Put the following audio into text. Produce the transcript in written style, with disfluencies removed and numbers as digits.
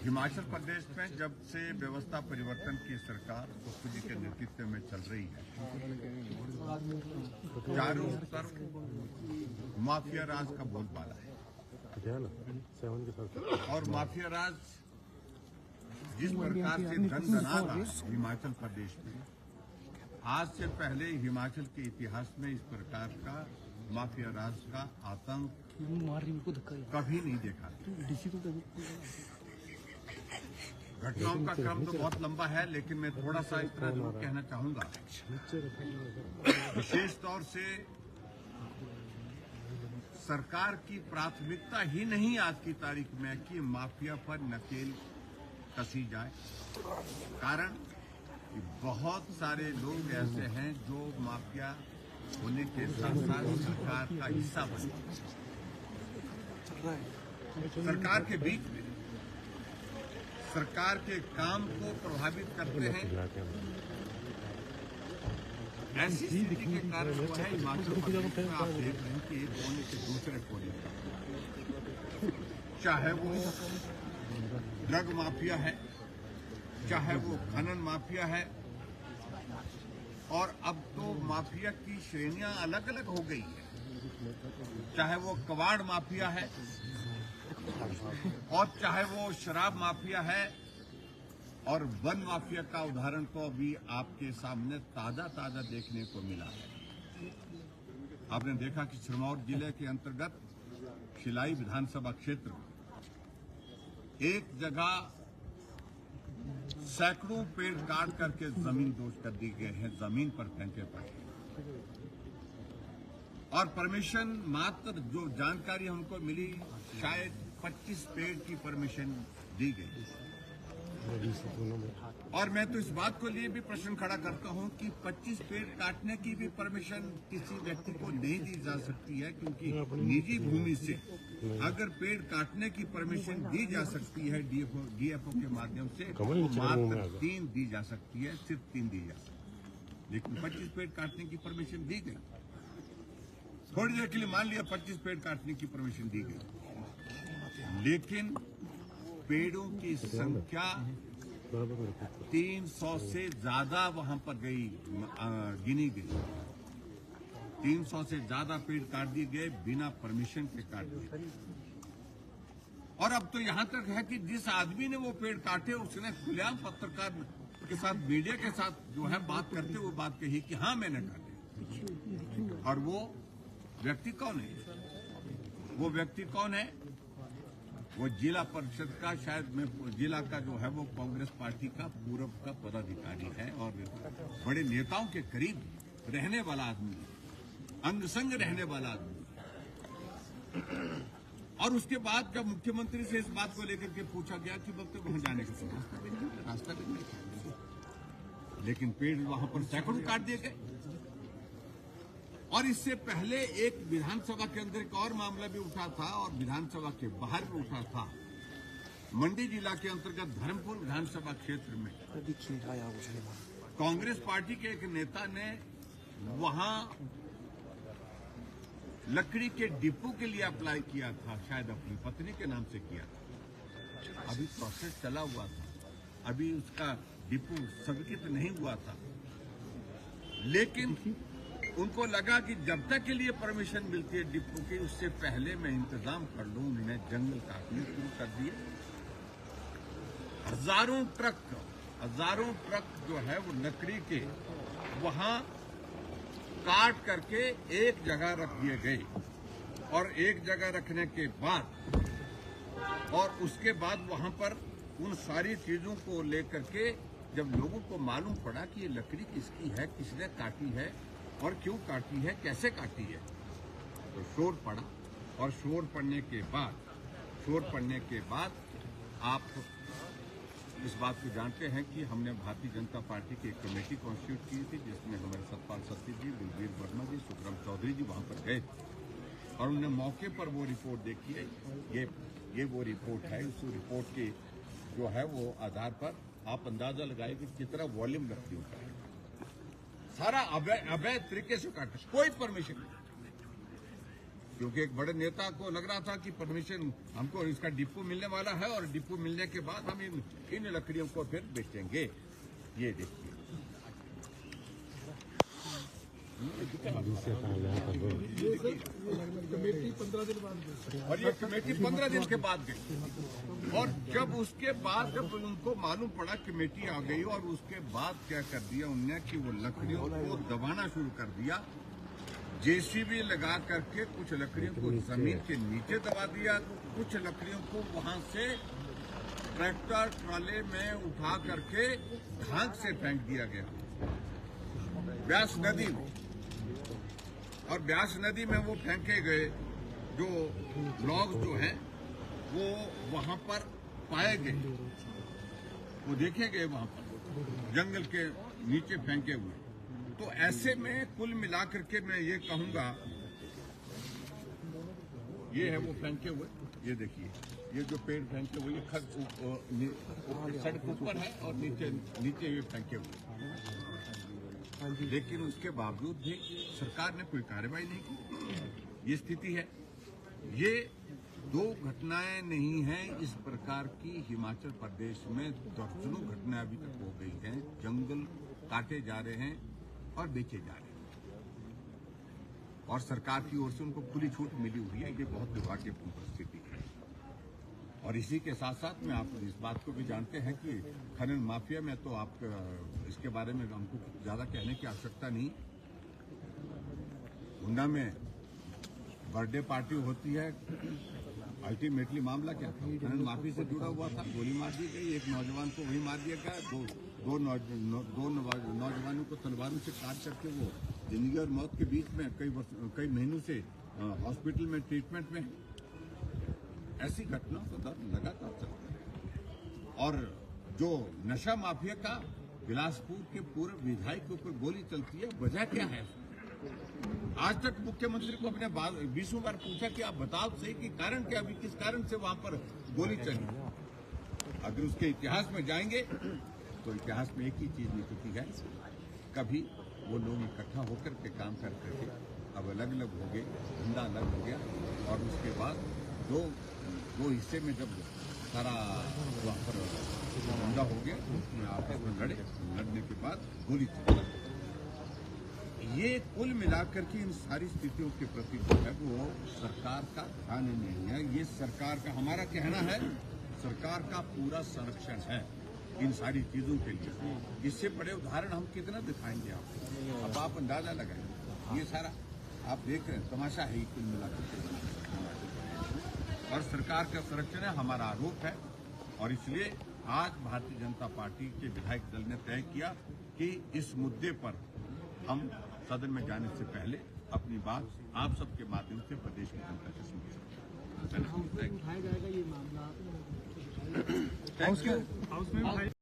हिमाचल प्रदेश में जब से व्यवस्था परिवर्तन की सरकार पप्पू जी के नेतृत्व में चल रही है, चारों तरफ माफिया राज का बोलबाला है। और माफिया राज जिस प्रकार से दनदना रहा है हिमाचल प्रदेश में, आज से पहले हिमाचल के इतिहास में इस प्रकार का माफिया राज का आतंक कभी नहीं देखा। घटनाओं का क्रम तो बहुत लंबा है, लेकिन मैं थोड़ा सा इस तरह जरूर कहना चाहूंगा। विशेष तौर से सरकार की प्राथमिकता ही नहीं आज की तारीख में कि माफिया पर नकेल कसी जाए। कारण कि बहुत सारे लोग ऐसे हैं जो माफिया होने के साथ साथ सरकार का हिस्सा बने, सरकार के बीच में सरकार के काम को प्रभावित करते हैं। ऐसी स्थिति के कारण जो है हिमाचल प्रदेश में आप देख रहे हैं कि एक कोने से दूसरे कोने, चाहे वो ड्रग माफिया है, चाहे वो खनन माफिया है, और अब तो माफिया की श्रेणियां अलग अलग हो गई है। चाहे वो कबाड़ माफिया है और चाहे वो शराब माफिया है, और वन माफिया का उदाहरण तो अभी आपके सामने ताजा देखने को मिला है। आपने देखा कि सिरमौर जिले के अंतर्गत शिलाई विधानसभा क्षेत्र में एक जगह सैकड़ों पेड़ काट करके जमीन दोज कर दी गए हैं, जमीन पर फेंके पड़े, और परमिशन मात्र जो जानकारी हमको मिली शायद 25 पेड़ की परमिशन दी गई। और मैं तो इस बात को लिए भी प्रश्न खड़ा करता हूं कि 25 पेड़ काटने की भी परमिशन किसी व्यक्ति को नहीं दी जा सकती है, क्योंकि निजी भूमि से अगर पेड़ काटने की परमिशन दी जा सकती है डीएफओ के माध्यम से, तो मात्र 3 दी जा सकती है, सिर्फ 3 दी जा सकती है। लेकिन 25 पेड़ काटने की परमिशन दी गई। थोड़ी देर के लिए मान लिया 25 पेड़ काटने की परमिशन दी गई, लेकिन पेड़ों की संख्या 300 से ज्यादा वहां पर गिनी गई। 300 से ज्यादा पेड़ काट दिए गए, बिना परमिशन के काट दिए। और अब तो यहां तक है कि जिस आदमी ने वो पेड़ काटे उसने खुलेआम पत्रकार के साथ, मीडिया के साथ जो है बात करते हुए बात कही कि हाँ मैंने काटे। और वो व्यक्ति कौन है? वो व्यक्ति कौन है? वो जिला परिषद का, शायद में जिला का जो है वो कांग्रेस पार्टी का पूर्व का पदाधिकारी है, और बड़े नेताओं के करीब रहने वाला आदमी, अंग संग रहने वाला आदमी। और उसके बाद जब मुख्यमंत्री से इस बात को लेकर के पूछा गया कि वक्त वहां जाने का रास्ता भी नहीं, लेकिन पेड़ वहां पर सैकड़ों काट दिए गए। और इससे पहले एक विधानसभा के अंदर एक और मामला भी उठा था, और विधानसभा के बाहर भी उठा था। मंडी जिला के अंतर्गत धर्मपुर विधानसभा क्षेत्र में कांग्रेस पार्टी के एक नेता ने वहां लकड़ी के डिपो के लिए अप्लाई किया था, शायद अपनी पत्नी के नाम से किया था। अभी प्रोसेस चला हुआ था, अभी उसका डिपो स्वीकृत नहीं हुआ था, लेकिन उनको लगा कि जब तक के लिए परमिशन मिलती है डिपो की, उससे पहले मैं इंतजाम कर लूं। उन्होंने जंगल काटने शुरू कर दिए। हजारों ट्रक जो है वो लकड़ी के वहां काट करके एक जगह रख दिए गए, और एक जगह रखने के बाद और उसके बाद वहां पर उन सारी चीजों को लेकर के जब लोगों को मालूम पड़ा कि ये लकड़ी किसकी है, किसने काटी है और क्यों काटी है, कैसे काटी है, तो शोर पड़ा। और शोर पड़ने के बाद आप इस बात को जानते हैं कि हमने भारतीय जनता पार्टी की एक कमेटी कॉन्स्टिट्यूट की थी, जिसमें हमारे सतपाल सत्ती जी, बलबीर वर्मा जी, सुखराम चौधरी जी वहां पर गए, और उन्होंने मौके पर वो रिपोर्ट देखी है। ये वो रिपोर्ट है। उस रिपोर्ट के जो है वो आधार पर आप अंदाजा लगाए कि कितना वॉल्यूम लकड़ियों का है। सारा अवैध तरीके से काटा, कोई परमिशन नहीं। क्योंकि एक बड़े नेता को लग रहा था कि परमिशन हमको इसका डिपो मिलने वाला है और डिपो मिलने के बाद हम इन लकड़ियों को फिर बेचेंगे। ये देखिए, कमेटी 15 दिन बाद गई और ये कमेटी 15 दिन के बाद गई। और जब उसके बाद जब उनको मालूम पड़ा कमेटी आ गई, और उसके बाद क्या कर दिया उनने कि वो लकड़ियों को दबाना शुरू कर दिया। जेसीबी लगा करके कुछ लकड़ियों को जमीन के नीचे दबा दिया, कुछ लकड़ियों को वहां से ट्रैक्टर ट्राले में उठा करके ढांक से फेंक दिया गया ब्यास नदी में। और ब्यास नदी में वो फेंके गए जो लॉग जो हैं वो वहां पर पाए गए, वो देखे गए वहां पर जंगल के नीचे फेंके हुए। तो ऐसे में कुल मिलाकर के मैं ये कहूंगा, ये है वो फेंके हुए, ये देखिए, ये जो पेड़ फेंके हुए सड़क ऊपर है और नीचे ये फेंके हुए। लेकिन उसके बावजूद भी सरकार ने कोई कार्रवाई नहीं की। ये स्थिति है। ये दो घटनाएं नहीं हैं इस प्रकार की, हिमाचल प्रदेश में दर्जनों घटनाएं अभी तक हो गई हैं। जंगल काटे जा रहे हैं और बेचे जा रहे हैं, और सरकार की ओर से उनको खुली छूट मिली हुई है। ये बहुत दुर्भाग्यपूर्ण परिस्थिति है। और इसी के साथ साथ में आप इस बात को भी जानते हैं कि खनन माफिया में तो आप इसके बारे में हमको ज्यादा कहने की आवश्यकता नहीं। ऊना में बर्थडे पार्टी होती है, अल्टीमेटली मामला क्या था, खनन माफी से जुड़ा हुआ था, गोली मार दी गई, एक नौजवान को वही मार दिया गया, दो नौजवानों को तलवारों से काट करके वो जिंदगी और मौत के बीच में कई महीनों से हॉस्पिटल में ट्रीटमेंट में। ऐसी घटनाओं का दर्द लगातार चलता है। और जो नशा माफिया का बिलासपुर के पूर्व विधायक के ऊपर गोली चलती है, वजह क्या है? आज तक मुख्यमंत्री को अपने 20 बार पूछा कि आप बताओ सही कि कारण क्या, अभी किस कारण से वहां पर गोली चली। अगर उसके इतिहास में जाएंगे तो इतिहास में एक ही चीज निकलती है, कभी वो लोग इकट्ठा होकर के काम करते थे, अब अलग अलग हो गए, धंधा अलग हो गया, और उसके बाद दो हिस्से में जब सारा वहाँ पर धंधा हो गया, उसमें आपस में लड़ने के बाद गोली चली। ये कुल मिलाकर के इन सारी स्थितियों के प्रति जो है वो सरकार का ध्यान नहीं है। ये सरकार का, हमारा कहना है, सरकार का पूरा संरक्षण है इन सारी चीजों के लिए। इससे बड़े उदाहरण हम कितना दिखाएंगे आपको, अब आप अंदाजा लगाएंगे। ये सारा आप देख रहे हैं, तमाशा है कुल मिलाकर के, और सरकार का संरक्षण है, हमारा आरोप है। और इसलिए आज भारतीय जनता पार्टी के विधायक दल ने तय किया कि इस मुद्दे पर हम सदन में जाने से पहले अपनी बात आप सबके माध्यम से प्रदेश की जनता से सुन सकते हैं। उठाया जाएगा ये मामला। Thank you.